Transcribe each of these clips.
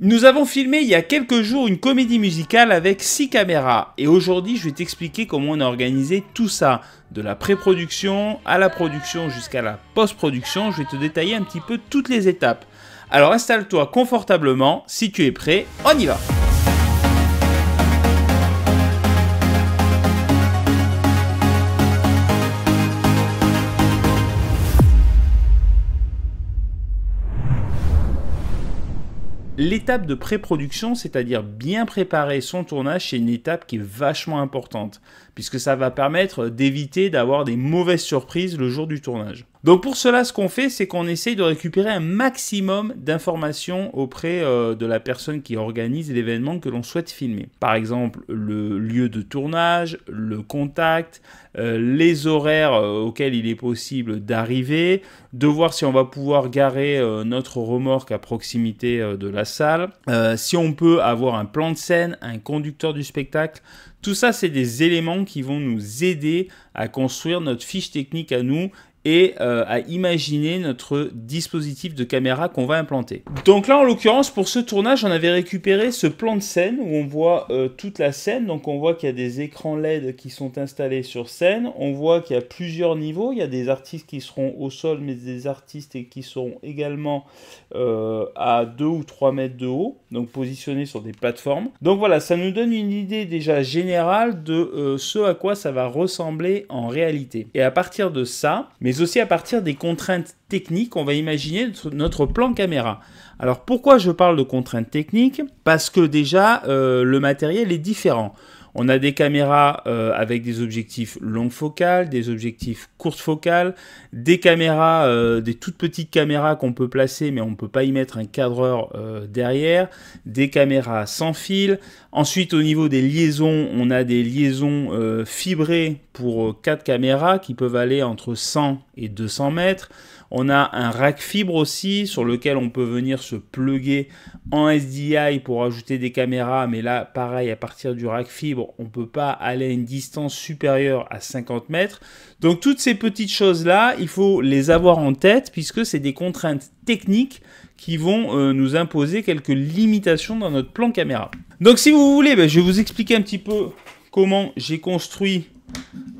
Nous avons filmé il y a quelques jours une comédie musicale avec 6 caméras et aujourd'hui je vais t'expliquer comment on a organisé tout ça, de la pré-production à la production jusqu'à la post-production. Je vais te détailler un petit peu toutes les étapes. Alors installe-toi confortablement, si tu es prêt, on y va! L'étape de pré-production, c'est-à-dire bien préparer son tournage, c'est une étape qui est vachement importante, puisque ça va permettre d'éviter d'avoir des mauvaises surprises le jour du tournage. Donc pour cela, ce qu'on fait, c'est qu'on essaye de récupérer un maximum d'informations auprès de la personne qui organise l'événement que l'on souhaite filmer. Par exemple, le lieu de tournage, le contact, les horaires auxquels il est possible d'arriver, de voir si on va pouvoir garer notre remorque à proximité de la salle, si on peut avoir un plan de scène, un conducteur du spectacle. Tout ça, c'est des éléments qui vont nous aider à construire notre fiche technique à nous et à imaginer notre dispositif de caméra qu'on va implanter. Donc là, en l'occurrence, pour ce tournage, on avait récupéré ce plan de scène où on voit toute la scène. Donc on voit qu'il y a des écrans LED qui sont installés sur scène. On voit qu'il y a plusieurs niveaux. Il y a des artistes qui seront au sol, mais des artistes qui seront également à 2 ou 3 mètres de haut, donc positionnés sur des plateformes. Donc voilà, ça nous donne une idée déjà générale de ce à quoi ça va ressembler en réalité. Et à partir de ça, mais aussi à partir des contraintes techniques, on va imaginer notre plan caméra. Alors pourquoi je parle de contraintes techniques? Parce que déjà, le matériel est différent. On a des caméras avec des objectifs longue focale, des objectifs courte focale, des caméras, des toutes petites caméras qu'on peut placer mais on ne peut pas y mettre un cadreur derrière, des caméras sans fil. Ensuite, au niveau des liaisons, on a des liaisons fibrées pour 4 caméras qui peuvent aller entre 100 et 200 mètres. On a un rack fibre aussi sur lequel on peut venir se plugger en SDI pour ajouter des caméras. Mais là, pareil, à partir du rack fibre, on ne peut pas aller à une distance supérieure à 50 mètres. Donc toutes ces petites choses-là, il faut les avoir en tête puisque c'est des contraintes techniques qui vont nous imposer quelques limitations dans notre plan caméra. Donc si vous voulez, je vais vous expliquer un petit peu comment j'ai construit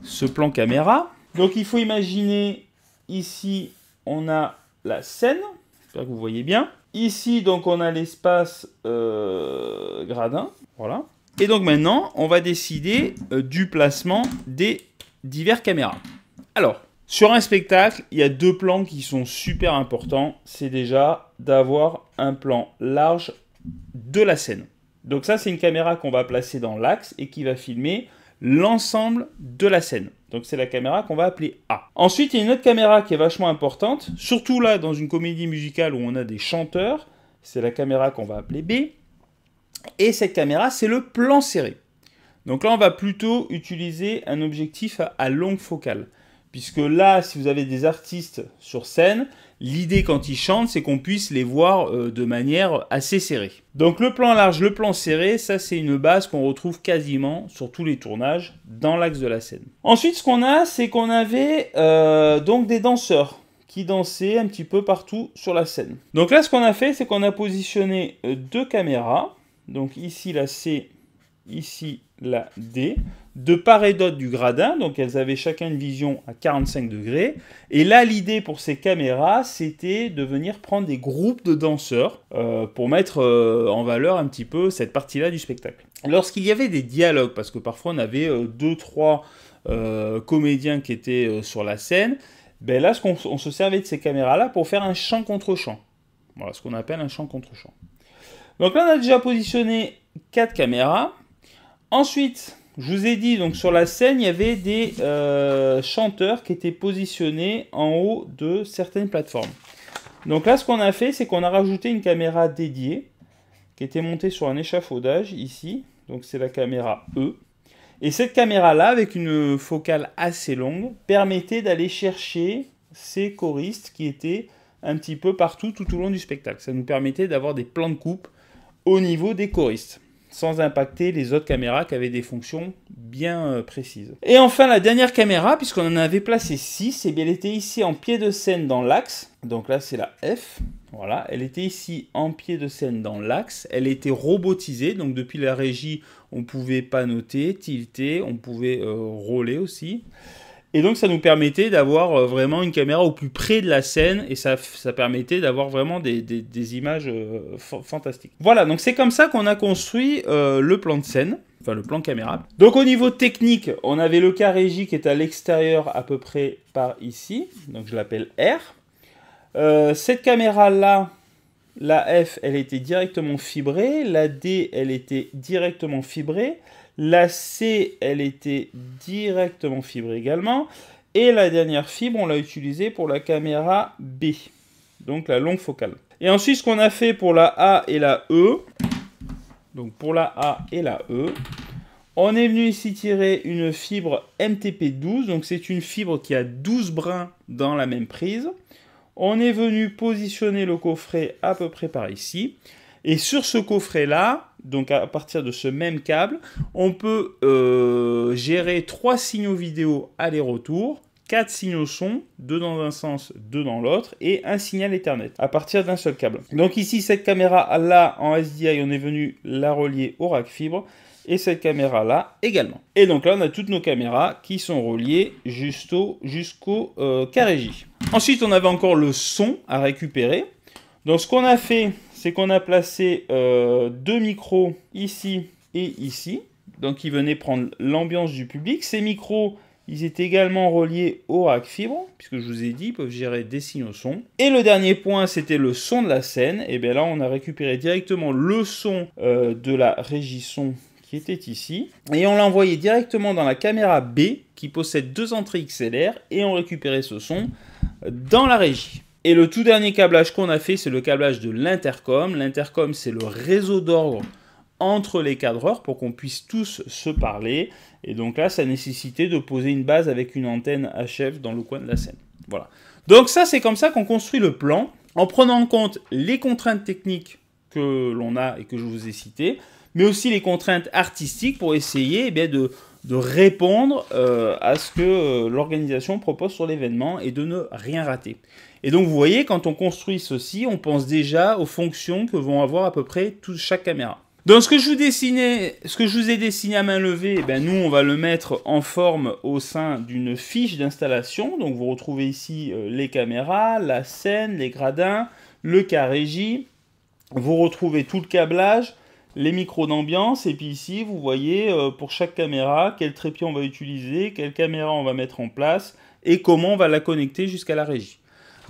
ce plan caméra. Donc il faut imaginer ici, on a la scène, j'espère que vous voyez bien. Ici, donc, on a l'espace gradin, voilà. Et donc maintenant, on va décider du placement des diverses caméras. Alors, sur un spectacle, il y a 2 plans qui sont super importants. C'est déjà d'avoir un plan large de la scène. Donc ça, c'est une caméra qu'on va placer dans l'axe et qui va filmer l'ensemble de la scène. Donc c'est la caméra qu'on va appeler A. Ensuite, il y a une autre caméra qui est vachement importante, surtout là dans une comédie musicale où on a des chanteurs. C'est la caméra qu'on va appeler B. Et cette caméra, c'est le plan serré. Donc là, on va plutôt utiliser un objectif à longue focale. Puisque là, si vous avez des artistes sur scène, l'idée quand ils chantent, c'est qu'on puisse les voir de manière assez serrée. Donc le plan large, le plan serré, ça c'est une base qu'on retrouve quasiment sur tous les tournages dans l'axe de la scène. Ensuite, ce qu'on a, c'est qu'on avait donc des danseurs qui dansaient un petit peu partout sur la scène. Donc là, ce qu'on a fait, c'est qu'on a positionné 2 caméras. Donc ici la C, ici la D, de part et d'autre du gradin, donc elles avaient chacun une vision à 45 degrés. Et là, l'idée pour ces caméras, c'était de venir prendre des groupes de danseurs pour mettre en valeur un petit peu cette partie-là du spectacle. Lorsqu'il y avait des dialogues, parce que parfois on avait 2-3 comédiens qui étaient sur la scène, ben là, on se servait de ces caméras-là pour faire un chant contre chant. Voilà, ce qu'on appelle un chant contre chant. Donc là, on a déjà positionné 4 caméras. Ensuite, je vous ai dit, donc sur la scène, il y avait des chanteurs qui étaient positionnés en haut de certaines plateformes. Donc là, ce qu'on a fait, c'est qu'on a rajouté une caméra dédiée qui était montée sur un échafaudage ici. Donc c'est la caméra E. Et cette caméra-là, avec une focale assez longue, permettait d'aller chercher ces choristes qui étaient un petit peu partout tout au long du spectacle. Ça nous permettait d'avoir des plans de coupe au niveau des choristes. sans impacter les autres caméras qui avaient des fonctions bien précises. Et enfin, la dernière caméra, puisqu'on en avait placé 6, eh bien, elle était ici en pied de scène dans l'axe. Donc là, c'est la F. Voilà, elle était ici en pied de scène dans l'axe. Elle était robotisée, donc depuis la régie, on pouvait panoter, tilter, on pouvait rouler aussi. Et donc, ça nous permettait d'avoir vraiment une caméra au plus près de la scène et ça permettait d'avoir vraiment des images fantastiques. Voilà, donc c'est comme ça qu'on a construit le plan de scène, enfin le plan caméra. Donc, au niveau technique, on avait le cas régie qui est à l'extérieur à peu près par ici. Donc, je l'appelle R. Cette caméra-là, la F, elle était directement fibrée. La D, elle était directement fibrée. La C, elle était directement fibrée également. Et la dernière fibre, on l'a utilisée pour la caméra B, donc la longue focale. Et ensuite, ce qu'on a fait pour la A et la E, donc pour la A et la E, on est venu ici tirer une fibre MTP12, donc c'est une fibre qui a 12 brins dans la même prise. On est venu positionner le coffret à peu près par ici. Et sur ce coffret-là, donc à partir de ce même câble, on peut gérer 3 signaux vidéo aller-retour, 4 signaux son, 2 dans un sens, 2 dans l'autre, et un signal Ethernet à partir d'un seul câble. Donc ici, cette caméra-là en SDI, on est venu la relier au rack fibre, et cette caméra-là également. Et donc là, on a toutes nos caméras qui sont reliées jusqu'au KRJ. Ensuite, on avait encore le son à récupérer. Donc ce qu'on a fait, c'est qu'on a placé 2 micros ici et ici. Donc, ils venaient prendre l'ambiance du public. Ces micros, ils étaient également reliés au rack fibre, puisque je vous ai dit, ils peuvent gérer des signaux son. Et le dernier point, c'était le son de la scène. Et bien là, on a récupéré directement le son de la régie son qui était ici. Et on l'a envoyé directement dans la caméra B, qui possède 2 entrées XLR, et on récupérait ce son dans la régie. Et le tout dernier câblage qu'on a fait, c'est le câblage de l'intercom. L'intercom, c'est le réseau d'ordre entre les cadreurs pour qu'on puisse tous se parler. Et donc là, ça nécessitait de poser une base avec une antenne HF dans le coin de la scène. Voilà. Donc ça, c'est comme ça qu'on construit le plan, en prenant en compte les contraintes techniques que l'on a et que je vous ai citées, mais aussi les contraintes artistiques pour essayer de répondre à ce que l'organisation propose sur l'événement et de ne rien rater. Et donc, vous voyez, quand on construit ceci, on pense déjà aux fonctions que vont avoir à peu près chaque caméra. Donc, ce que je vous ai dessiné à main levée, nous, on va le mettre en forme au sein d'une fiche d'installation. Donc, vous retrouvez ici les caméras, la scène, les gradins, le cas régie. Vous retrouvez tout le câblage, les micros d'ambiance. Et puis ici, vous voyez pour chaque caméra, quel trépied on va utiliser, quelle caméra on va mettre en place et comment on va la connecter jusqu'à la régie.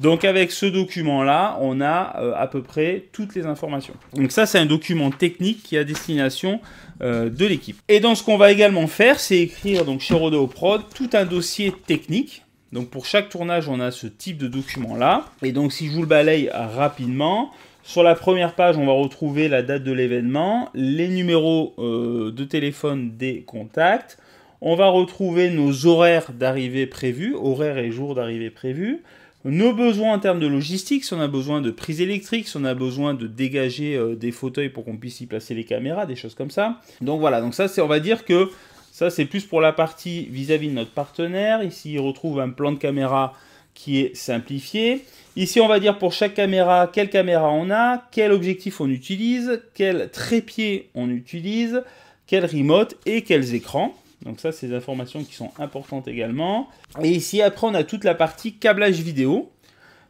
Donc avec ce document-là, on a à peu près toutes les informations. Donc ça, c'est un document technique qui est à destination de l'équipe. Et donc ce qu'on va également faire, c'est écrire donc, chez Rodeo Prod tout un dossier technique. Donc pour chaque tournage, on a ce type de document-là. Et donc si je vous le balaye rapidement, sur la première page, on va retrouver la date de l'événement, les numéros de téléphone des contacts. On va retrouver nos horaires d'arrivée prévus, horaires et jours d'arrivée prévus. Nos besoins en termes de logistique, si on a besoin de prise électrique, si on a besoin de dégager des fauteuils pour qu'on puisse y placer les caméras, des choses comme ça. Donc voilà, donc ça, on va dire que ça c'est plus pour la partie vis-à-vis de notre partenaire. Ici, il retrouve un plan de caméra qui est simplifié. Ici, on va dire pour chaque caméra, quelle caméra on a, quel objectif on utilise, quel trépied on utilise, quel remote et quels écrans. Donc ça, c'est des informations qui sont importantes également. Et ici, après, on a toute la partie câblage vidéo.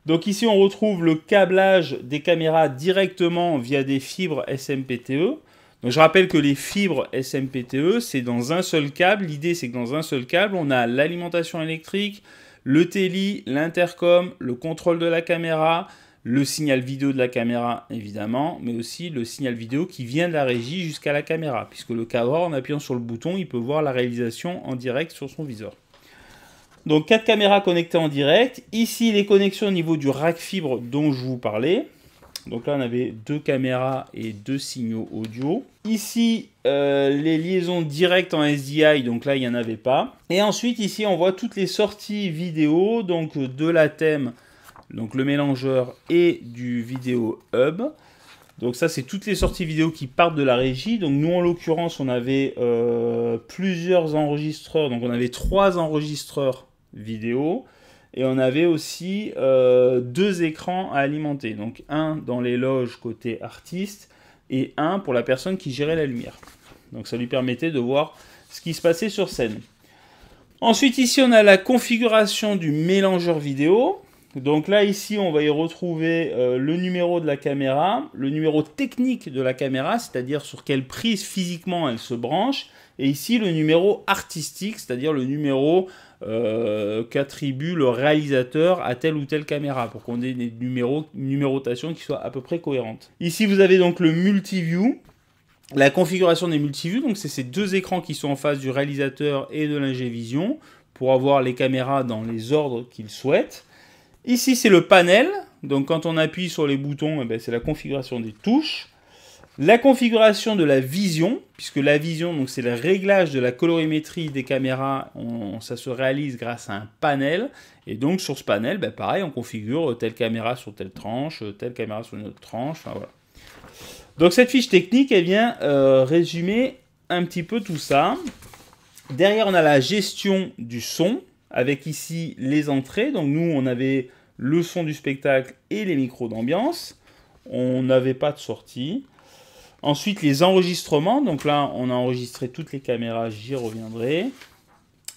Donc ici, on retrouve le câblage des caméras directement via des fibres SMPTE. Donc je rappelle que les fibres SMPTE, c'est dans un seul câble. L'idée, c'est que dans un seul câble, on a l'alimentation électrique, le télé, l'intercom, le contrôle de la caméra, le signal vidéo de la caméra, évidemment, mais aussi le signal vidéo qui vient de la régie jusqu'à la caméra, puisque le cadreur, en appuyant sur le bouton, il peut voir la réalisation en direct sur son viseur. Donc 4 caméras connectées en direct. Ici, les connexions au niveau du rack fibre dont je vous parlais. Donc là, on avait 2 caméras et 2 signaux audio. Ici, les liaisons directes en SDI, donc là, il n'y en avait pas. Et ensuite, ici, on voit toutes les sorties vidéo, donc de la thème, donc le mélangeur et du vidéo hub. Donc ça, c'est toutes les sorties vidéo qui partent de la régie. Donc nous, en l'occurrence, on avait plusieurs enregistreurs. Donc on avait 3 enregistreurs vidéo. Et on avait aussi 2 écrans à alimenter. Donc un dans les loges côté artiste et un pour la personne qui gérait la lumière. Donc ça lui permettait de voir ce qui se passait sur scène. Ensuite, ici, on a la configuration du mélangeur vidéo. Donc là, ici, on va y retrouver le numéro de la caméra, le numéro technique de la caméra, c'est-à-dire sur quelle prise physiquement elle se branche, et ici, le numéro artistique, c'est-à-dire le numéro qu'attribue le réalisateur à telle ou telle caméra, pour qu'on ait des numérotations qui soient à peu près cohérentes. Ici, vous avez donc le multiview, la configuration des multiviews, donc c'est ces 2 écrans qui sont en face du réalisateur et de l'ingévision, pour avoir les caméras dans les ordres qu'il souhaite. Ici, c'est le panel. Donc, quand on appuie sur les boutons, c'est la configuration des touches. La configuration de la vision, puisque la vision, c'est le réglage de la colorimétrie des caméras. Ça se réalise grâce à un panel. Et donc, sur ce panel, pareil, on configure telle caméra sur telle tranche, telle caméra sur une autre tranche. Enfin, voilà. Donc, cette fiche technique, elle vient résumer un petit peu tout ça. Derrière, on a la gestion du son, avec ici les entrées. Donc nous, on avait le son du spectacle et les micros d'ambiance. On n'avait pas de sortie. Ensuite, les enregistrements. Donc là, on a enregistré toutes les caméras, j'y reviendrai.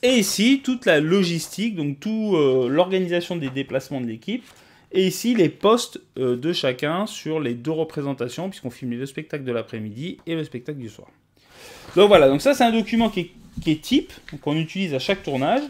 Et ici, toute la logistique, donc l'organisation des déplacements de l'équipe. Et ici, les postes de chacun sur les 2 représentations, puisqu'on filmait le spectacle de l'après-midi et le spectacle du soir. Donc voilà, donc ça c'est un document qui est type, qu'on utilise à chaque tournage.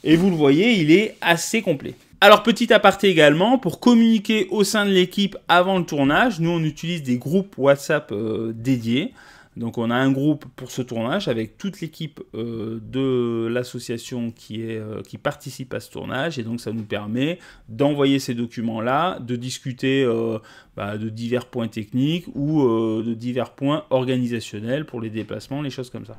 Et vous le voyez, il est assez complet. Alors, petit aparté également, pour communiquer au sein de l'équipe avant le tournage, nous on utilise des groupes WhatsApp dédiés. Donc on a un groupe pour ce tournage avec toute l'équipe de l'association qui participe à ce tournage. Et donc ça nous permet d'envoyer ces documents-là, de discuter de divers points techniques ou de divers points organisationnels pour les déplacements, les choses comme ça.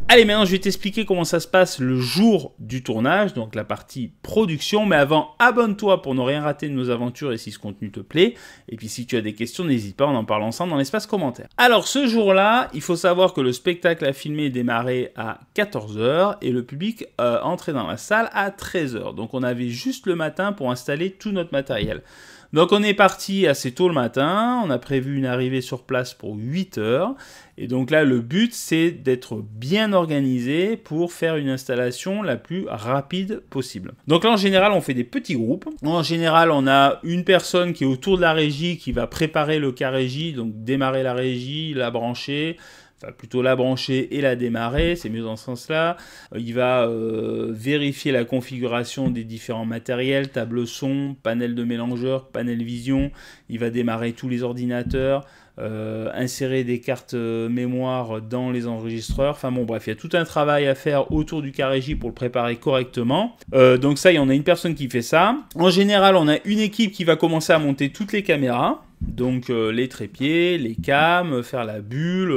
Allez, maintenant je vais t'expliquer comment ça se passe le jour du tournage, donc la partie production. Mais avant, abonne-toi pour ne rien rater de nos aventures et si ce contenu te plaît. Et puis si tu as des questions, n'hésite pas, on en parle ensemble dans l'espace commentaire. Alors ce jour-là, il faut savoir que le spectacle à filmer démarrait à 14 h et le public entrait dans la salle à 13 h. Donc on avait juste le matin pour installer tout notre matériel. Donc on est parti assez tôt le matin, on a prévu une arrivée sur place pour 8 h. Et donc là, le but, c'est d'être bien organisé pour faire une installation la plus rapide possible. Donc là, en général, on fait des petits groupes. En général, on a une personne qui est autour de la régie qui va préparer le cas régie, donc démarrer la régie, la brancher, enfin plutôt la brancher et la démarrer, c'est mieux dans ce sens-là. Il va vérifier la configuration des différents matériels, table son, panel de mélangeur, panel vision. Il va démarrer tous les ordinateurs, insérer des cartes mémoire dans les enregistreurs. Enfin bon, bref, il y a tout un travail à faire autour du cas régie pour le préparer correctement. Donc ça, il y en a une personne qui fait ça. En général, on a une équipe qui va commencer à monter toutes les caméras. Donc les trépieds, les cams, faire la bulle,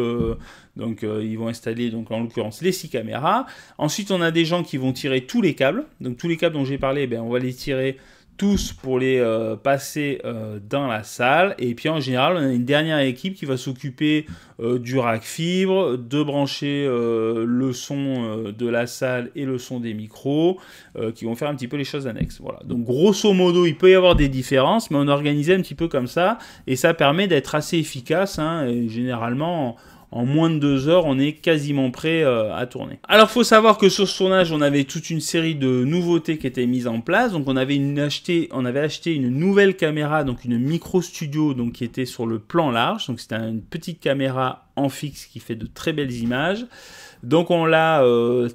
donc ils vont installer donc en l'occurrence les 6 caméras. Ensuite on a des gens qui vont tirer tous les câbles, donc tous les câbles dont j'ai parlé, on va les tirer tous pour les passer dans la salle. Et puis en général, on a une dernière équipe qui va s'occuper du rack fibre, de brancher le son de la salle et le son des micros, qui vont faire un petit peu les choses annexes. Voilà. Donc grosso modo, il peut y avoir des différences, mais on organise un petit peu comme ça, et ça permet d'être assez efficace, et généralement... En moins de 2 heures, on est quasiment prêt à tourner. Alors, il faut savoir que sur ce tournage, on avait toute une série de nouveautés qui étaient mises en place. Donc, on avait acheté une nouvelle caméra, donc une micro studio, donc qui était sur le plan large. Donc, c'était une petite caméra en fixe qui fait de très belles images. Donc, on l'a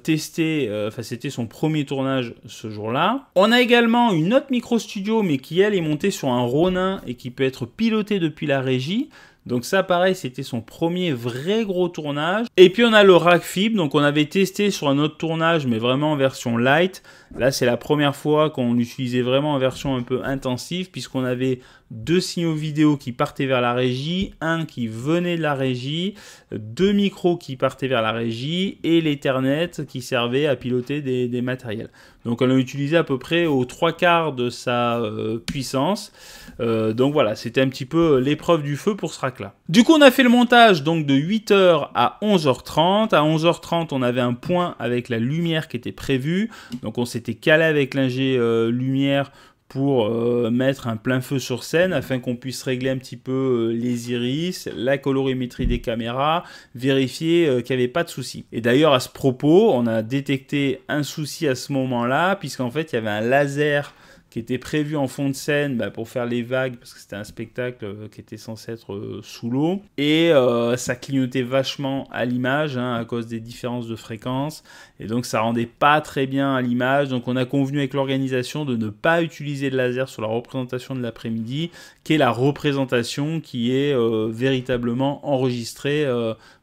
testé, c'était son premier tournage ce jour-là. On a également une autre micro studio, mais qui, elle, est montée sur un Ronin et qui peut être pilotée depuis la régie. Donc ça, pareil, c'était son premier vrai gros tournage. Et puis on a le rack fibre, donc on avait testé sur un autre tournage, mais vraiment en version light. Là, c'est la première fois qu'on l'utilisait vraiment en version un peu intensive, puisqu'on avait 2 signaux vidéo qui partaient vers la régie, un qui venait de la régie, 2 micros qui partaient vers la régie et l'Ethernet qui servait à piloter des matériels. Donc on l'a utilisé à peu près aux 3/4 de sa puissance. Donc voilà, c'était un petit peu l'épreuve du feu pour ce rack-là. Du coup, on a fait le montage donc de 8h à 11h30. À 11h30, on avait un point avec la lumière qui était prévue. Donc on s'était calé avec l'ingé lumière pour mettre un plein feu sur scène afin qu'on puisse régler un petit peu les iris, la colorimétrie des caméras, vérifier qu'il n'y avait pas de souci. Et d'ailleurs, à ce propos, on a détecté un souci à ce moment-là, puisqu'en fait, il y avait un laser qui était prévu en fond de scène pour faire les vagues, parce que c'était un spectacle qui était censé être sous l'eau. Et ça clignotait vachement à l'image, à cause des différences de fréquence. Et donc ça rendait pas très bien à l'image. Donc on a convenu avec l'organisation de ne pas utiliser le laser sur la représentation de l'après-midi, qui est la représentation qui est véritablement enregistrée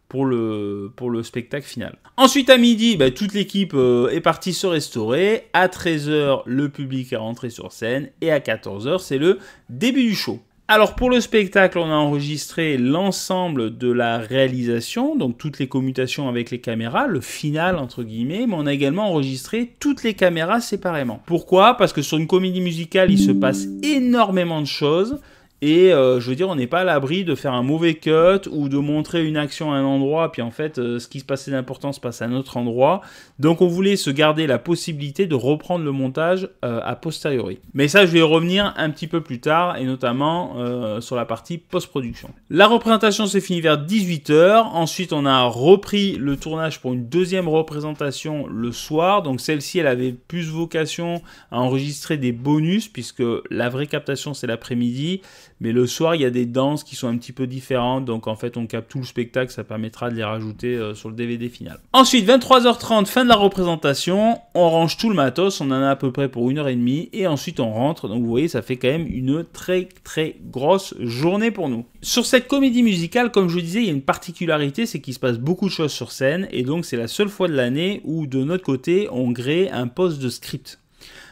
pour le spectacle final. Ensuite, à midi, toute l'équipe est partie se restaurer. À 13h, le public est rentré sur scène. Et à 14h, c'est le début du show. Alors, pour le spectacle, on a enregistré l'ensemble de la réalisation, donc toutes les commutations avec les caméras, le final, entre guillemets, mais on a également enregistré toutes les caméras séparément. Pourquoi ? Parce que sur une comédie musicale, il se passe énormément de choses. Et je veux dire, on n'est pas à l'abri de faire un mauvais cut ou de montrer une action à un endroit, puis en fait, ce qui se passait d'important se passe à un autre endroit. Donc on voulait se garder la possibilité de reprendre le montage a posteriori. Mais ça, je vais y revenir un petit peu plus tard, et notamment sur la partie post-production. La représentation s'est finie vers 18h. Ensuite, on a repris le tournage pour une deuxième représentation le soir. Donc celle-ci, elle avait plus vocation à enregistrer des bonus, puisque la vraie captation, c'est l'après-midi. Mais le soir, il y a des danses qui sont un petit peu différentes. Donc, en fait, on capte tout le spectacle. Ça permettra de les rajouter sur le DVD final. Ensuite, 23h30, fin de la représentation. On range tout le matos. On en a à peu près pour 1h30. Et ensuite, on rentre. Donc, vous voyez, ça fait quand même une très, très grosse journée pour nous. Sur cette comédie musicale, comme je vous disais, il y a une particularité. C'est qu'il se passe beaucoup de choses sur scène. Et donc, c'est la seule fois de l'année où, de notre côté, on crée un poste de script.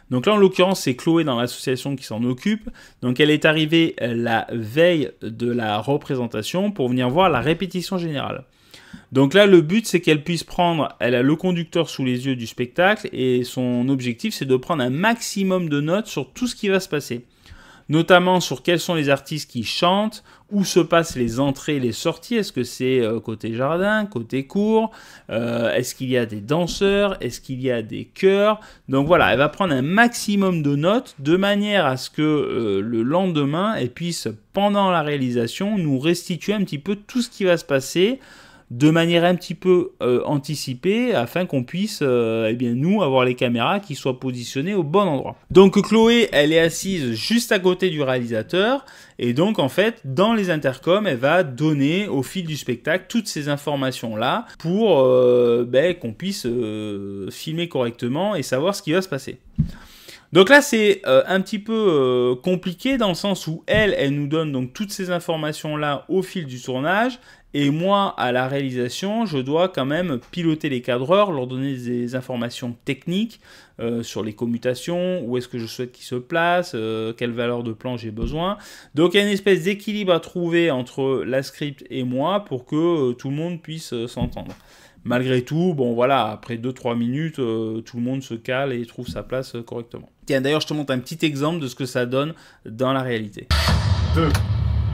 Donc là, en l'occurrence, c'est Chloé dans l'association qui s'en occupe. Donc elle est arrivée la veille de la représentation pour venir voir la répétition générale. Donc là, le but, c'est qu'elle puisse prendre, elle a le conducteur sous les yeux du spectacle et son objectif, c'est de prendre un maximum de notes sur tout ce qui va se passer. Notamment sur quels sont les artistes qui chantent, où se passent les entrées et les sorties, est-ce que c'est côté jardin, côté cour, est-ce qu'il y a des danseurs, est-ce qu'il y a des chœurs. Donc voilà, elle va prendre un maximum de notes de manière à ce que le lendemain, elle puisse, pendant la réalisation, nous restituer un petit peu tout ce qui va se passer, de manière un petit peu anticipée, afin qu'on puisse, nous, avoir les caméras qui soient positionnées au bon endroit. Donc Chloé, elle est assise juste à côté du réalisateur, et donc en fait, dans les intercoms, elle va donner au fil du spectacle toutes ces informations-là pour qu'on puisse filmer correctement et savoir ce qui va se passer. Donc là, c'est un petit peu compliqué dans le sens où elle nous donne donc toutes ces informations-là au fil du tournage. Et moi, à la réalisation, je dois quand même piloter les cadreurs, leur donner des informations techniques sur les commutations, où est-ce que je souhaite qu'ils se placent, quelle valeur de plan j'ai besoin. Donc il y a une espèce d'équilibre à trouver entre la script et moi pour que tout le monde puisse s'entendre. Malgré tout, bon voilà, après 2-3 minutes, tout le monde se cale et trouve sa place correctement. Tiens, d'ailleurs, je te montre un petit exemple de ce que ça donne dans la réalité. 2.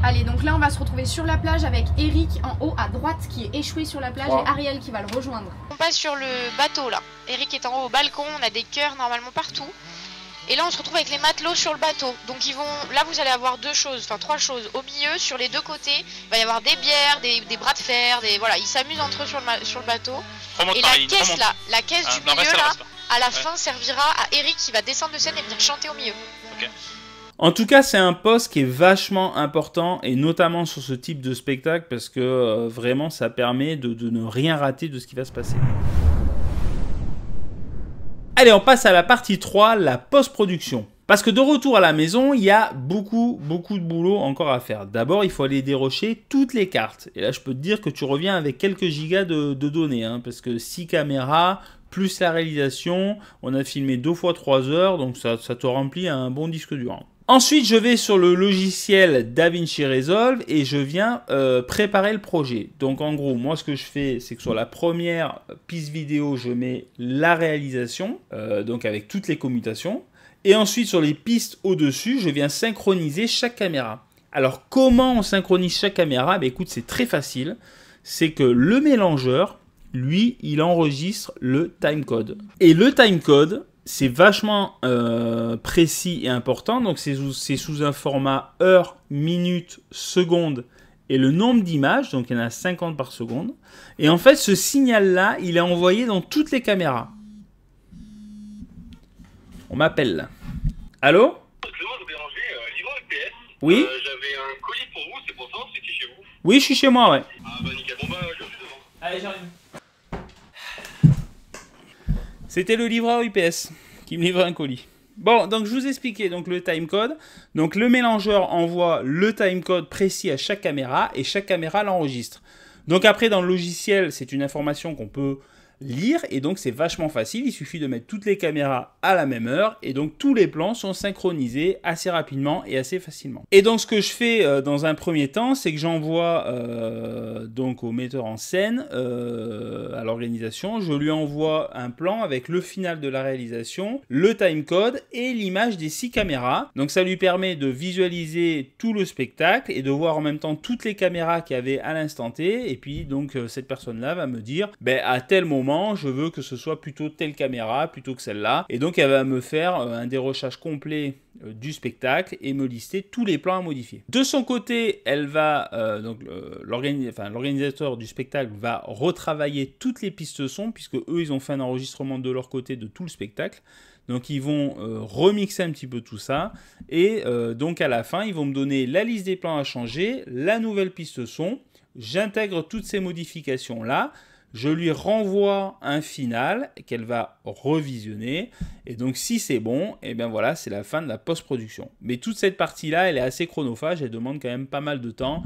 Allez, donc là on va se retrouver sur la plage avec Eric en haut à droite qui est échoué sur la plage et Ariel qui va le rejoindre. On passe sur le bateau là. Eric est en haut au balcon, on a des chœurs normalement partout. Et là on se retrouve avec les matelots sur le bateau. Donc ils vont, là vous allez avoir trois choses. Au milieu, sur les deux côtés, il va y avoir des bières, des bras de fer, voilà, ils s'amusent entre eux sur le bateau. Et la caisse du milieu là, à la fin servira à Eric qui va descendre de scène et venir chanter au milieu. Ok. En tout cas, c'est un poste qui est vachement important, et notamment sur ce type de spectacle, parce que vraiment, ça permet de ne rien rater de ce qui va se passer. Allez, on passe à la partie 3, la post-production. Parce que de retour à la maison, il y a beaucoup de boulot encore à faire. D'abord, il faut aller dérocher toutes les cartes. Et là, je peux te dire que tu reviens avec quelques gigas de données, parce que 6 caméras, plus la réalisation. On a filmé 2 fois 3 heures, donc ça te remplit un bon disque dur. Ensuite, je vais sur le logiciel DaVinci Resolve et je viens préparer le projet. Donc en gros, moi ce que je fais, c'est que sur la première piste vidéo, je mets la réalisation, donc avec toutes les commutations. Et ensuite, sur les pistes au-dessus, je viens synchroniser chaque caméra. Alors comment on synchronise chaque caméra? Ben, écoute, c'est très facile. C'est que le mélangeur, lui, il enregistre le timecode. Et le timecode, c'est vachement précis et important. Donc, c'est sous un format heure, minute, seconde et le nombre d'images. Donc, il y en a 50 par seconde. Et en fait, ce signal-là, il est envoyé dans toutes les caméras. On m'appelle là. Allô? Excusez-moi de vous déranger, livreur UPS. Oui? J'avais un colis pour vous, c'est pour ça, c'est chez vous. Oui, je suis chez moi, ouais. Ah bah nickel, bon bah je suis devant. Allez, j'arrive. C'était le livreur UPS qui me livrait un colis. Bon, donc je vous expliquais donc le timecode. Donc le mélangeur envoie le timecode précis à chaque caméra et chaque caméra l'enregistre. Donc après dans le logiciel, c'est une information qu'on peut lire et donc c'est vachement facile. Il suffit de mettre toutes les caméras à la même heure et donc tous les plans sont synchronisés assez rapidement et assez facilement. Et donc ce que je fais dans un premier temps, c'est que j'envoie donc au metteur en scène, à l'organisation, je lui envoie un plan avec le final de la réalisation, le timecode et l'image des 6 caméras. Donc ça lui permet de visualiser tout le spectacle et de voir en même temps toutes les caméras qu'il y avait à l'instant T. Et puis donc cette personne-là va me dire, ben, à tel moment je veux que ce soit plutôt telle caméra plutôt que celle-là. Et donc elle va me faire un dérochage complet du spectacle et me lister tous les plans à modifier. De son côté, elle va donc l'organisateur du spectacle va retravailler toutes les pistes son puisque eux ils ont fait un enregistrement de leur côté de tout le spectacle. Donc ils vont remixer un petit peu tout ça et donc à la fin ils vont me donner la liste des plans à changer, la nouvelle piste son. J'intègre toutes ces modifications là. Je lui renvoie un final qu'elle va revisionner. Et donc, si c'est bon, et bien voilà, c'est la fin de la post-production. Mais toute cette partie-là, elle est assez chronophage. Elle demande quand même pas mal de temps.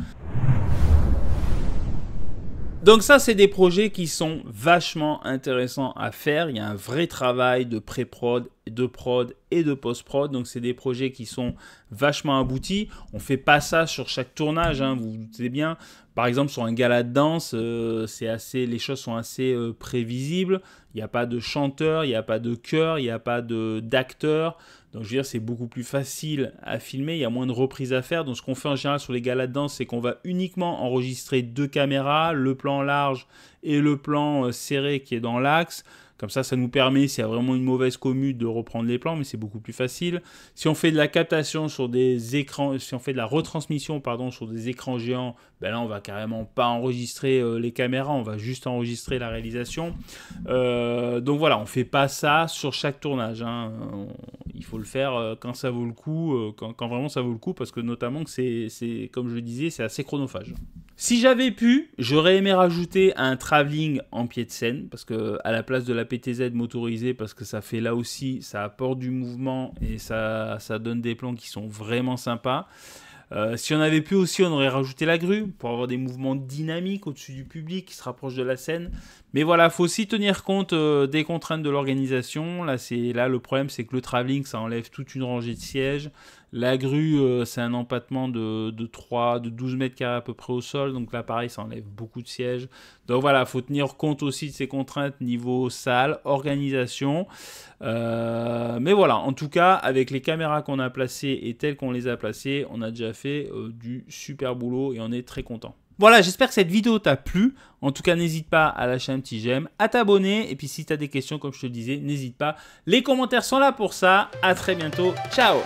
Donc ça, c'est des projets qui sont vachement intéressants à faire. Il y a un vrai travail de pré-prod, de prod et de post-prod. Donc c'est des projets qui sont vachement aboutis. On ne fait pas ça sur chaque tournage, hein, vous vous doutez bien. Par exemple, sur un gala de danse, les choses sont assez prévisibles. Il n'y a pas de chanteur, il n'y a pas de chœur, il n'y a pas d'acteur. Donc je veux dire, c'est beaucoup plus facile à filmer, il y a moins de reprises à faire. Donc ce qu'on fait en général sur les galas de danse, c'est qu'on va uniquement enregistrer 2 caméras, le plan large et le plan serré qui est dans l'axe. Comme ça, ça nous permet, s'il y a vraiment une mauvaise commute, de reprendre les plans, mais c'est beaucoup plus facile. Si on fait de la captation sur des écrans, si on fait de la retransmission, pardon, sur des écrans géants, ben là, on va carrément pas enregistrer les caméras, on va juste enregistrer la réalisation. Donc voilà, on fait pas ça sur chaque tournage, hein. Il faut le faire quand ça vaut le coup, quand vraiment ça vaut le coup, parce que notamment, c'est comme je le disais, c'est assez chronophage. Si j'avais pu, j'aurais aimé rajouter un travelling en pied de scène, parce que à la place de la PTZ motorisée, parce que ça fait là aussi, ça apporte du mouvement et ça donne des plans qui sont vraiment sympas. Si on avait pu aussi, on aurait rajouté la grue pour avoir des mouvements dynamiques au-dessus du public qui se rapprochent de la scène. Mais voilà, il faut aussi tenir compte des contraintes de l'organisation. Là, le problème, c'est que le travelling, ça enlève toute une rangée de sièges. La grue, c'est un empattement de 12 mètres carrés à peu près au sol. Donc là, pareil, ça enlève beaucoup de sièges. Donc voilà, il faut tenir compte aussi de ces contraintes niveau salle, organisation. Mais voilà, en tout cas, avec les caméras qu'on a placées et telles qu'on les a placées, on a déjà fait du super boulot et on est très content. Voilà, j'espère que cette vidéo t'a plu. En tout cas, n'hésite pas à lâcher un petit j'aime, à t'abonner. Et puis, si tu as des questions, comme je te le disais, n'hésite pas. Les commentaires sont là pour ça. À très bientôt. Ciao!